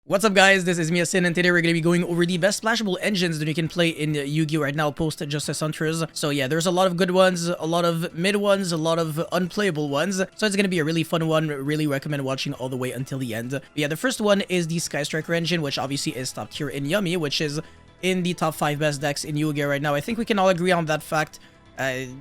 What's up guys, this is Yacineygo and today we're going to be going over the best splashable engines that you can play in Yu-Gi-Oh! Right now post Justice Hunters. So yeah, there's a lot of good ones, a lot of mid ones, a lot of unplayable ones. So it's going to be a really fun one, really recommend watching all the way until the end. But yeah, the first one is the Skystriker engine, which obviously is top tier in Yummy, which is in the top 5 best decks in Yu-Gi-Oh! Right now. I think we can all agree on that fact.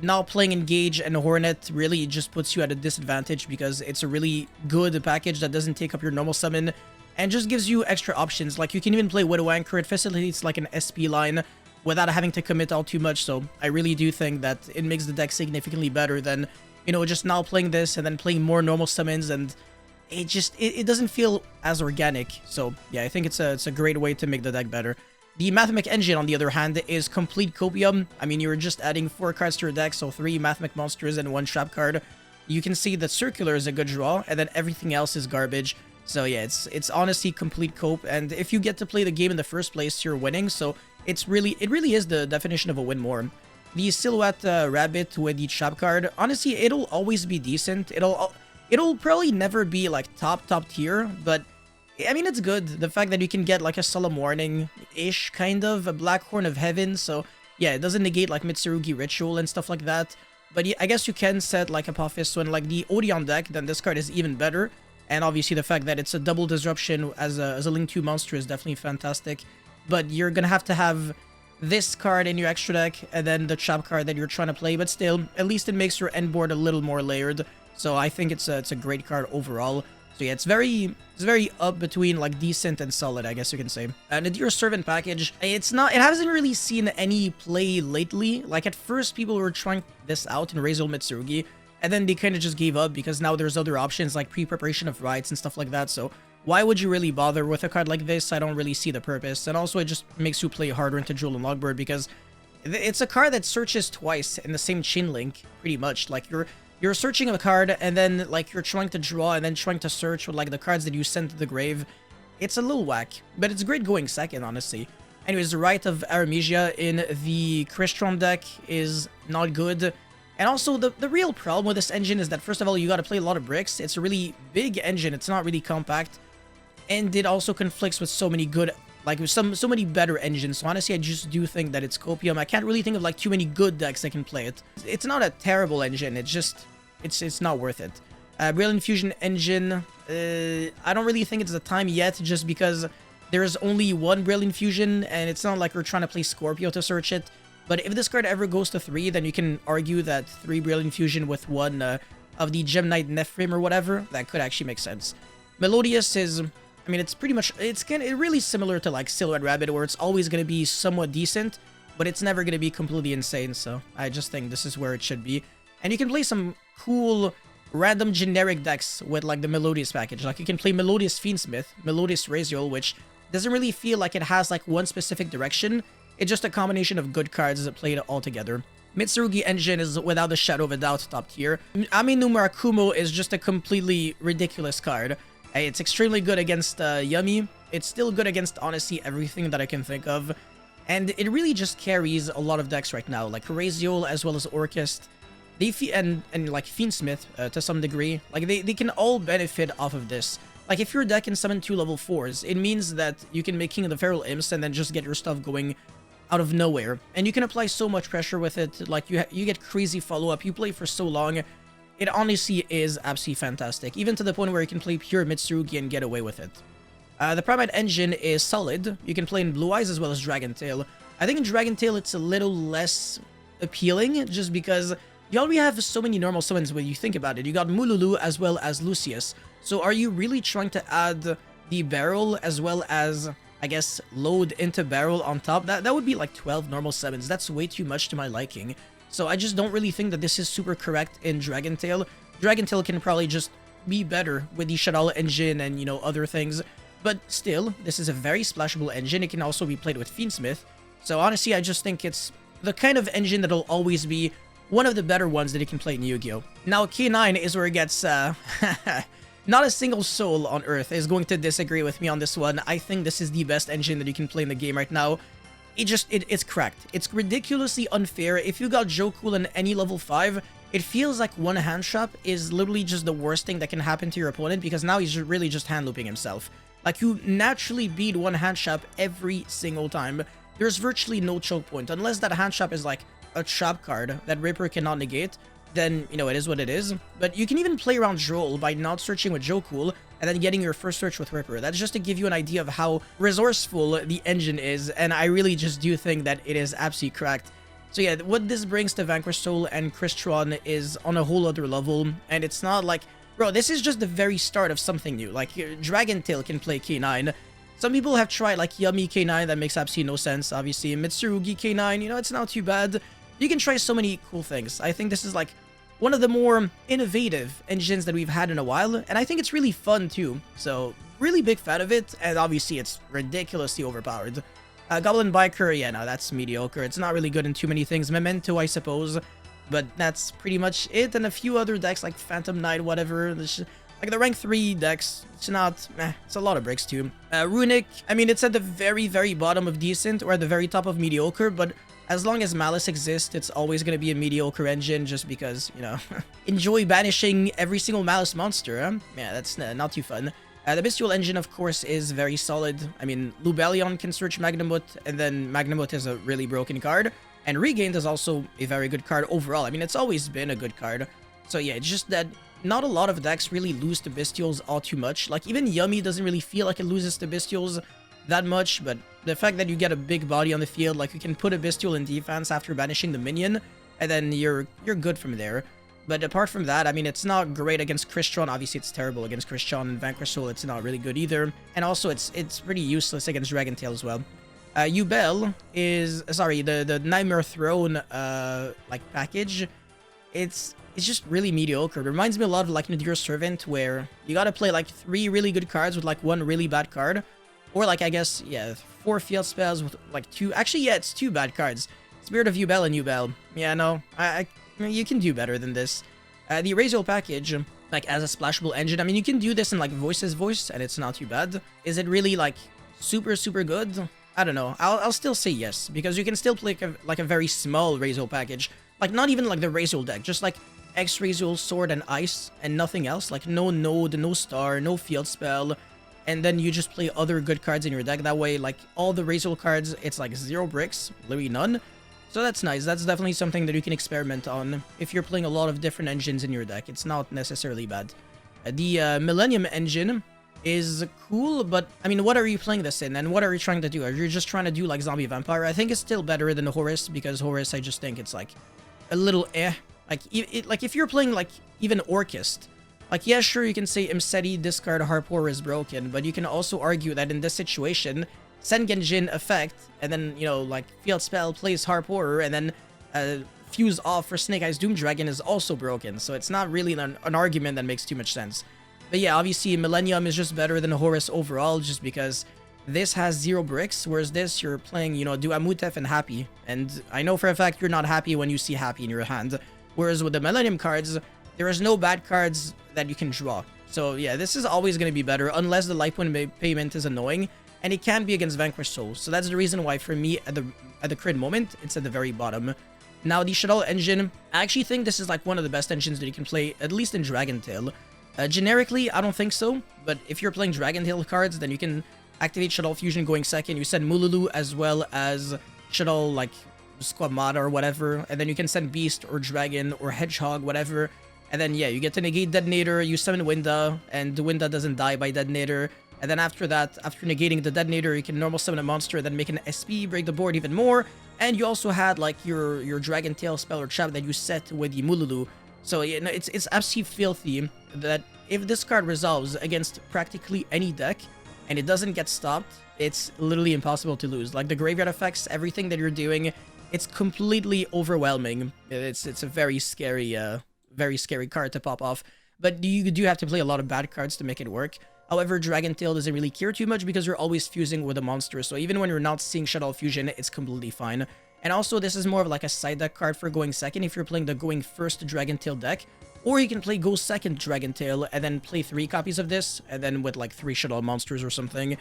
Now playing Engage and Hornet really just puts you at a disadvantage because it's a really good package that doesn't take up your normal summon and just gives you extra options. Like you can even play Widow Anchor. It facilitates like an SP line without having to commit all too much. So I really do think that it makes the deck significantly better than, you know, just now playing this and then playing more normal summons, and it doesn't feel as organic. So yeah, I think it's a great way to make the deck better. The Mathmech Engine, on the other hand, is complete copium. I mean, you're just adding 4 cards to your deck, so 3 Mathmech monsters and 1 trap card. You can see that Circular is a good draw, and then everything else is garbage. So yeah, it's honestly complete cope, and if you get to play the game in the first place, you're winning. So it really is the definition of a win more. The Silhouette Rabbit with the trap card, honestly, it'll always be decent. It'll probably never be like top tier, but I mean, it's good. The fact that you can get like a Solemn Warning-ish, kind of, a Black Horn of Heaven. So yeah, it doesn't negate like Mitsurugi Ritual and stuff like that. But yeah, I guess you can set like Apophis when like the Odeon deck, then this card is even better. And obviously the fact that it's a double disruption as a Link 2 monster is definitely fantastic. But you're gonna have to have this card in your extra deck and then the trap card that you're trying to play. But still, at least it makes your end board a little more layered. So I think it's a great card overall. So yeah, it's very up between like decent and solid, I guess you can say. And Nadir Servant Package, it hasn't really seen any play lately. Like at first people were trying this out in Raizal Mitsurugi, and then they kind of just gave up because now there's other options like pre-preparation of rites and stuff like that. So why would you really bother with a card like this? I don't really see the purpose. And also it just makes you play harder into Jewel and Logbird because it's a card that searches twice in the same chain link, pretty much. Like you're searching a card and then like you're trying to draw and then trying to search with like the cards that you sent to the grave. It's a little whack, but it's great going second, honestly. Anyways, the Rite of Aramisia in the Crystron deck is not good. And also, the real problem with this engine is that, first of all, you gotta play a lot of bricks. It's a really big engine. It's not really compact. And it also conflicts with so many good, like, with so many better engines. So honestly, I just do think that it's copium. I can't really think of, like, too many good decks that can play it. It's not a terrible engine. It's just, it's not worth it. Brilliant Fusion Engine, I don't really think it's the time yet, just because there's only one Brilliant Fusion, and it's not like we're trying to play Scorpio to search it. But if this card ever goes to 3, then you can argue that 3 Brilliant Fusion with 1 of the Gem Knight Nephrim or whatever, that could actually make sense. Melodious is, I mean, it's pretty much, it's really similar to like Silhouette Rabbit, where it's always going to be somewhat decent, but it's never going to be completely insane. So I just think this is where it should be. And you can play some cool random generic decks with like the Melodious package. Like you can play Melodious Fiendsmith, Melodious Raizal, which doesn't really feel like it has like one specific direction. It's just a combination of good cards that played all together. Mitsurugi Engine is without a shadow of a doubt top tier. Aminu Murakumo is just a completely ridiculous card. It's extremely good against Yummy. It's still good against honestly everything that I can think of. And it really just carries a lot of decks right now, like Raizal as well as Orchest. And like Fiendsmith to some degree. Like they can all benefit off of this. Like if your deck can summon 2 level 4s, it means that you can make King of the Feral Imps and then just get your stuff going out of nowhere, and you can apply so much pressure with it. Like you get crazy follow-up, you play for so long. It honestly is absolutely fantastic, even to the point where you can play pure Mitsurugi and get away with it. The Primate Engine is solid. You can play in Blue Eyes as well as Dragon Tail. I think in Dragon Tail it's a little less appealing just because you already have so many normal summons when you think about it. You got Mululu as well as Lucius. So are you really trying to add the barrel as well as, I guess, load into barrel on top? That would be like 12 normal summons. That's way too much to my liking. So I just don't really think that this is super correct in Dragon Tail. Dragon Tail can probably just be better with the Shaddoll Engine and, you know, other things. But still, this is a very splashable engine. It can also be played with Fiendsmith. So honestly, I just think it's the kind of engine that'll always be one of the better ones that you can play in Yu-Gi-Oh! Now, K9 is where it gets, not a single soul on Earth is going to disagree with me on this one. I think this is the best engine that you can play in the game right now. It's cracked. It's ridiculously unfair. If you got Joe Cool in any level 5, it feels like one hand trap is literally just the worst thing that can happen to your opponent because now he's really just hand looping himself. Like, you naturally beat one hand trap every single time. There's virtually no choke point, unless that hand trap is like a trap card that Ripper cannot negate, then, you know, it is what it is. But you can even play around Droll by not searching with Joe-Cool and then getting your first search with Ripper. That's just to give you an idea of how resourceful the engine is, and I really just do think that it is absolutely cracked. So yeah, what this brings to Vanquished Soul and Crystron is on a whole other level, and it's not like, bro, this is just the very start of something new. Like, Dragon Tail can play K9. Some people have tried, like, Yummy K9, that makes absolutely no sense, obviously. Mitsurugi K9, you know, it's not too bad. You can try so many cool things. I think this is, like, one of the more innovative engines that we've had in a while, and I think it's really fun, too. So, really big fan of it, and obviously it's ridiculously overpowered. Goblin Biker, yeah, no, that's mediocre. It's not really good in too many things. Memento, I suppose, but that's pretty much it, and a few other decks, like Phantom Knight, whatever. Like, the rank 3 decks, it's not, it's a lot of bricks, too. Runic, I mean, it's at the very, very bottom of decent, or at the very top of mediocre, but as long as Malice exists, it's always going to be a mediocre engine, just because, you know, enjoy banishing every single Malice monster, huh? Yeah, that's not too fun. The Bystial Engine, of course, is very solid. I mean, Lubellion can search Magnamut, and then Magnamut is a really broken card, and Regained is also a very good card overall. I mean, it's always been a good card. So yeah, it's just that not a lot of decks really lose to Bystials all too much. Like, even Yummy doesn't really feel like it loses to Bystials that much, but the fact that you get a big body on the field, like, you can put a Bystial in defense after banishing the minion, and then you're good from there. But apart from that, I mean, it's not great against Crystron. Obviously, it's terrible against Crystron, and Vanquished Soul, it's not really good either. And also, it's pretty useless against Dragon Tail as well. Ubel is, sorry, the Nightmare Throne, like, package. It's just really mediocre. It reminds me a lot of, like, Nadir Servant, where you gotta play, like, 3 really good cards with, like, 1 really bad card. Or, like, I guess, yeah, 4 field spells with, like, 2... Actually, yeah, it's 2 bad cards. Spirit of Ubel and Ubel. Yeah, no, you can do better than this. The Raizal Package, like, as a splashable engine, I mean, you can do this in, like, Voice's voice, and it's not too bad. Is it really, like, super, super good? I don't know. I'll still say yes, because you can still play, like, a very small Raizal Package. Like, not even, like, the Raizal deck, just, like, X-Raizal, Sword, and Ice, and nothing else. Like, no Node, no Star, no Field Spell, and then you just play other good cards in your deck. That way, like, all the Raizal cards, it's, like, 0 bricks, literally none. So that's nice. That's definitely something that you can experiment on if you're playing a lot of different engines in your deck. It's not necessarily bad. The Millennium Engine is cool, but, I mean, what are you playing this in, and what are you trying to do? Are you just trying to do, like, Zombie Vampire? I think it's still better than the Horus, because Horus, I just think it's, like, a little Like, like, if you're playing, like, even Orchist, like, yeah, sure, you can say Imseti, discard, Harpour is broken, but you can also argue that in this situation, Sengenjin effect, and then, you know, like, Field Spell plays Harpour, and then Fuse off for Snake Eyes Doom Dragon is also broken, so it's not really an argument that makes too much sense. But yeah, obviously, Millennium is just better than Horus overall, just because this has 0 bricks, whereas this, you're playing, you know, Duamutef and Happy, and I know for a fact you're not happy when you see Happy in your hand, whereas with the Millennium cards, there is no bad cards that you can draw. So yeah, this is always going to be better, unless the life point payment is annoying, and it can be against Vanquished Soul. So that's the reason why, for me, at the crit moment, it's at the very bottom. Now, the Shaddoll Engine, I actually think this is, like, one of the best engines that you can play, at least in Dragon Tail. Generically, I don't think so, but if you're playing Dragon Tail cards, then you can activate Shaddoll Fusion going second. You send Mululu as well as Shaddoll, like, Squamata or whatever, and then you can send Beast or Dragon or Hedgehog, whatever. And then, yeah, you get to negate Detonator, you summon Winda, and the Winda doesn't die by Detonator. And then after that, after negating the Detonator, you can normal summon a monster, then make an SP, break the board even more. And you also had, like, your Dragon Tail spell or trap that you set with the Mululu. So, yeah, no, it's absolutely filthy that if this card resolves against practically any deck, and it doesn't get stopped, it's literally impossible to lose. Like, the graveyard effects, everything that you're doing, it's completely overwhelming. It's a very scary card to pop off. But you do have to play a lot of bad cards to make it work. However, Dragon Tail doesn't really care too much because you're always fusing with a monster, so even when you're not seeing Shaddoll Fusion, it's completely fine. And also, this is more of like a side deck card for going second if you're playing the going first Dragon Tail deck. Or you can play go second Dragon Tail and then play 3 copies of this, and then with like 3 Shaddoll monsters or something.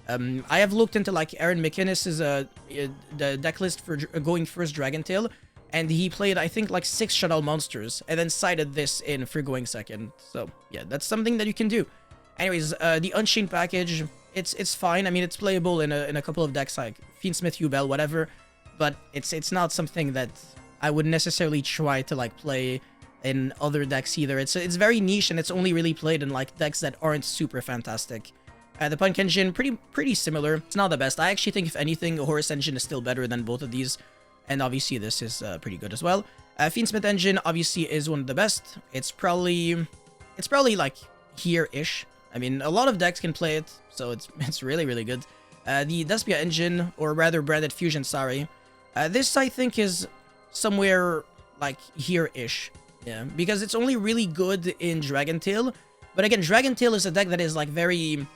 I have looked into like Aaron McInnes's the deck list for going first Dragon Tail, and he played, I think, like 6 Shaddoll monsters, and then sided this in for going second. So, yeah, that's something that you can do. Anyways, the Unchained package, it's fine. I mean, it's playable in a couple of decks like Fiendsmith, Yubel, whatever. But it's not something that I would necessarily try to like play in other decks either. It's very niche, and it's only really played in like decks that aren't super fantastic. The Punk Engine, pretty similar. It's not the best. I actually think, if anything, Horus Engine is still better than both of these. And obviously this is pretty good as well. Fiendsmith Engine obviously is one of the best. It's probably like here-ish. I mean, a lot of decks can play it, so it's really good. The Despia Engine, or rather Branded Fusion, sorry. This I think is somewhere like here-ish. Yeah, because it's only really good in Dragon Tail. But again, Dragon Tail is a deck that is like very...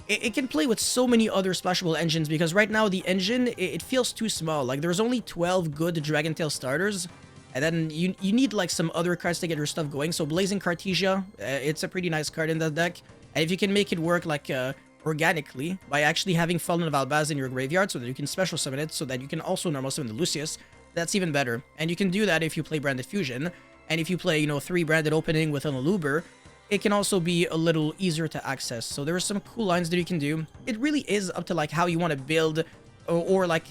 It can play with so many other splashable engines, because right now the engine, it feels too small. Like, there's only 12 good Dragon Tail starters, and then you need like some other cards to get your stuff going. So Blazing Cartesia, it's a pretty nice card in that deck. And if you can make it work like organically by actually having Fallen of Albaz in your graveyard so that you can special summon it, so that you can also normal summon the Lucius, that's even better. And you can do that if you play Branded Fusion, and if you play, you know, 3 Branded Opening with an Aluber, it can also be a little easier to access. So there are some cool lines that you can do. It really is up to like how you want to build or like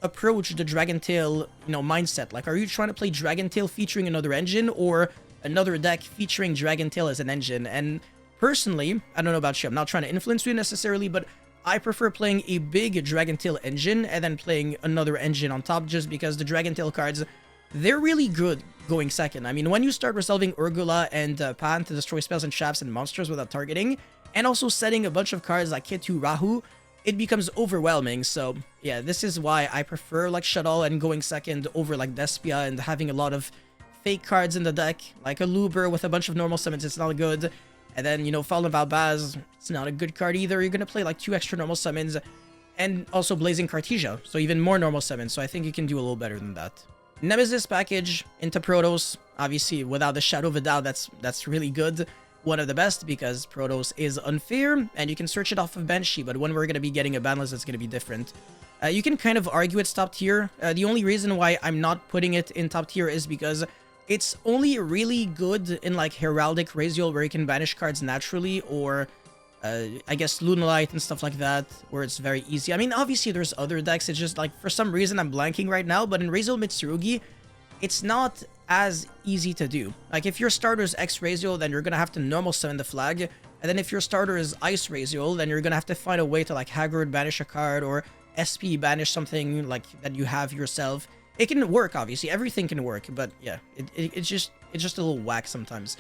approach the Dragon Tail, you know, mindset. Like, are you trying to play Dragon Tail featuring another engine, or another deck featuring Dragon Tail as an engine? And personally, I don't know about you, I'm not trying to influence you necessarily, but I prefer playing a big Dragon Tail engine and then playing another engine on top, just because the Dragon Tail cards, they're really good going second. I mean, when you start resolving Urgula and Pan to destroy spells and traps and monsters without targeting, and also setting a bunch of cards like Ketu Rahu, it becomes overwhelming. So yeah, this is why I prefer like Shaddoll and going second over like Despia and having a lot of fake cards in the deck, like a Luber with a bunch of normal summons. It's not good. And then, you know, Fallen of Albaz, it's not a good card either. You're gonna play like 2 extra normal summons, and also Blazing Cartesia, so even more normal summons. So I think you can do a little better than that. Nemesis package into Protoss, obviously without the shadow of a doubt, that's really good. One of the best, because Protoss is unfair, and you can search it off of Banshee, but when we're going to be getting a ban list, it's going to be different. You can kind of argue it's top tier. The only reason why I'm not putting it in top tier is because it's only really good in like Heraldic Raizal, where you can banish cards naturally, or I guess Lunalight and stuff like that, where it's very easy. I mean, obviously there's other decks, it's just like, for some reason I'm blanking right now, but in Raizal Mitsurugi, it's not as easy to do. Like, if your starter is X Raizal, then you're gonna have to normal summon the flag, and then if your starter is Ice Raizal, then you're gonna have to find a way to like Haggard banish a card, or SP banish something like that you have yourself. It can work, obviously, everything can work, but yeah, it's just a little whack sometimes.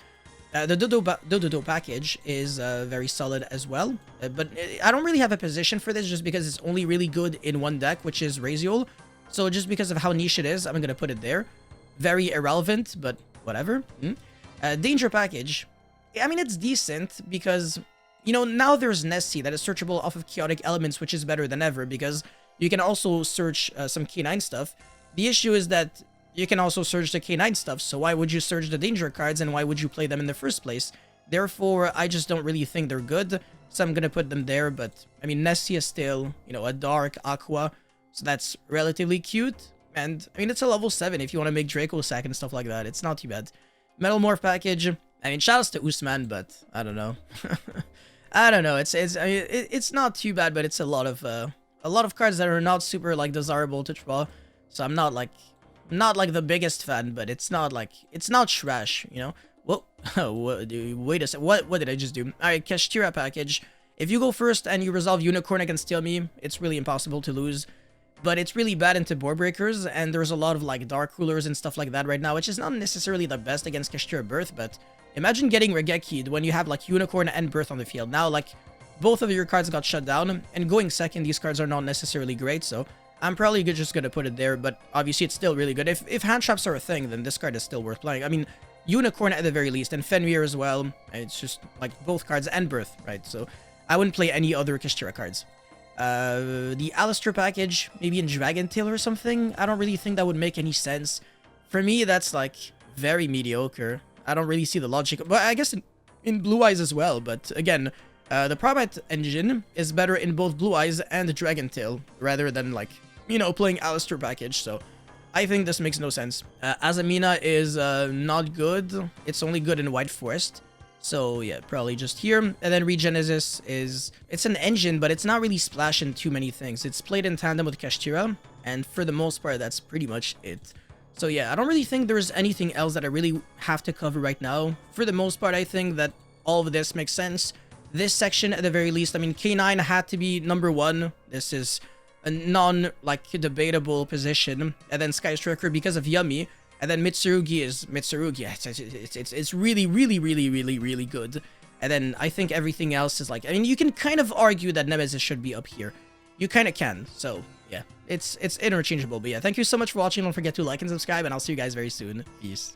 The Dodo package is very solid as well, but I don't really have a position for this, just because it's only really good in one deck, which is Raizal. So just because of how niche it is, I'm going to put it there. Very irrelevant, but whatever. Danger package, I mean, it's decent because, you know, now there's Nessie that is searchable off of Chaotic Elements, which is better than ever, because you can also search some K9 stuff. The issue is that you can also search the K9 stuff, so why would you search the danger cards, and why would you play them in the first place? Therefore, I just don't really think they're good, so I'm gonna put them there. But I mean, Nessie is still, you know, a dark aqua, so that's relatively cute. And I mean, it's a level 7 if you want to make Draco Sack and stuff like that. It's not too bad. Metalmorph package, I mean, shoutouts to Usman, but I don't know. I don't know. I mean, it's not too bad, but it's a lot of cards that are not super like desirable to draw. So I'm not like the biggest fan, but it's not trash, you know. Well, wait a sec. What did I just do? All right, Kashtira package. If you go first and you resolve Unicorn against Steal Me, it's really impossible to lose. But it's really bad into board breakers, and there's a lot of like dark rulers and stuff like that right now, which is not necessarily the best against Kashtira Birth. But imagine getting Regeki'd when you have like Unicorn and Birth on the field. Now, like, both of your cards got shut down, and going second, these cards are not necessarily great, so I'm probably just gonna put it there. But obviously it's still really good. If hand traps are a thing, then this card is still worth playing. I mean, Unicorn at the very least, and Fenrir as well. It's just like both cards, and Birth, right? So I wouldn't play any other Kashtira cards. The Alistair package, maybe in Dragon Tail or something. I don't really think that would make any sense. For me, that's like very mediocre. I don't really see the logic, but I guess in Blue Eyes as well. But again, the Primate Engine is better in both Blue Eyes and Dragon Tail, rather than like, you know, playing Alistair package. So I think this makes no sense. Azamina is not good. It's only good in White Forest. So yeah, probably just here. And then Regenesis it's an engine, but it's not really splashing too many things. It's played in tandem with Kashtira, and for the most part, that's pretty much it. So yeah, I don't really think there's anything else that I really have to cover right now. For the most part, I think that all of this makes sense. This section, at the very least, I mean, K9 had to be number 1. This is a debatable position. And then Sky Striker because of Yummy. And then Mitsurugi is Mitsurugi. It's really, really, really, really, really good. And then I think everything else is like, I mean, you can kind of argue that Nemesis should be up here. You kind of can. So yeah, it's interchangeable. But yeah, thank you so much for watching. Don't forget to like and subscribe, and I'll see you guys very soon. Peace.